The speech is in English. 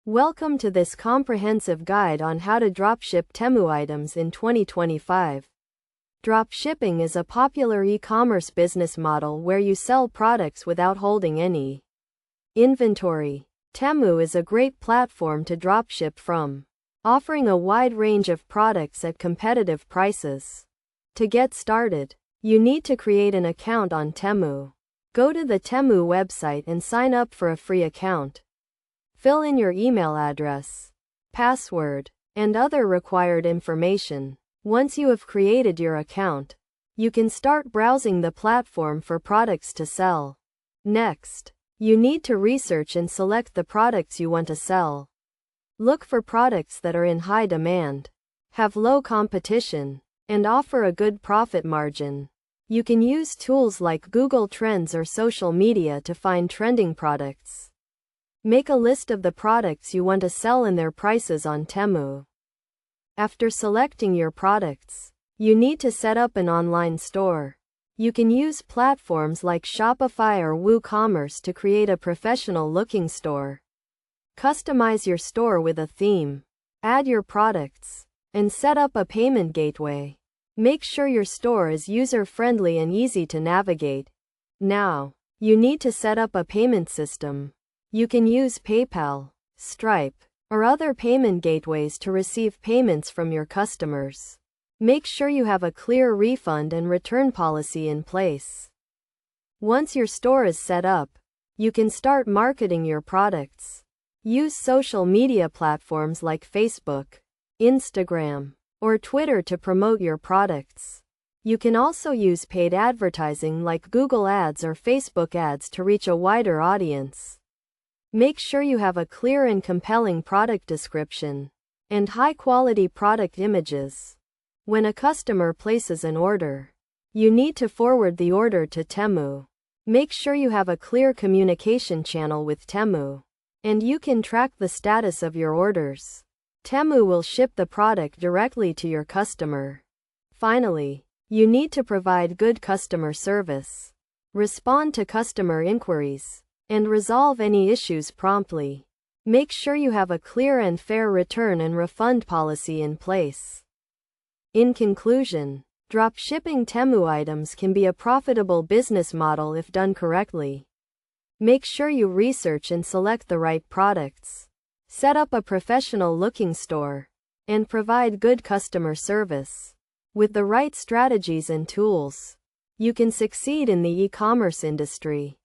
Welcome to this comprehensive guide on how to dropship Temu items in 2025. Dropshipping is a popular e-commerce business model where you sell products without holding any inventory. Temu is a great platform to dropship from, offering a wide range of products at competitive prices. To get started, you need to create an account on Temu. Go to the Temu website and sign up for a free account. Fill in your email address, password, and other required information. Once you have created your account, you can start browsing the platform for products to sell. Next, you need to research and select the products you want to sell. Look for products that are in high demand, have low competition, and offer a good profit margin. You can use tools like Google Trends or social media to find trending products. Make a list of the products you want to sell and their prices on Temu. After selecting your products, you need to set up an online store. You can use platforms like Shopify or WooCommerce to create a professional-looking store. Customize your store with a theme, add your products, and set up a payment gateway. Make sure your store is user-friendly and easy to navigate. Now, you need to set up a payment system. You can use PayPal, Stripe, or other payment gateways to receive payments from your customers. Make sure you have a clear refund and return policy in place. Once your store is set up, you can start marketing your products. Use social media platforms like Facebook, Instagram, or Twitter to promote your products. You can also use paid advertising like Google Ads or Facebook Ads to reach a wider audience. Make sure you have a clear and compelling product description and high-quality product images. When a customer places an order, you need to forward the order to Temu. Make sure you have a clear communication channel with Temu, and you can track the status of your orders. Temu will ship the product directly to your customer. Finally, you need to provide good customer service. Respond to customer inquiries and resolve any issues promptly. Make sure you have a clear and fair return and refund policy in place. In conclusion, dropshipping Temu items can be a profitable business model if done correctly. Make sure you research and select the right products, set up a professional-looking store, and provide good customer service. With the right strategies and tools, you can succeed in the e-commerce industry.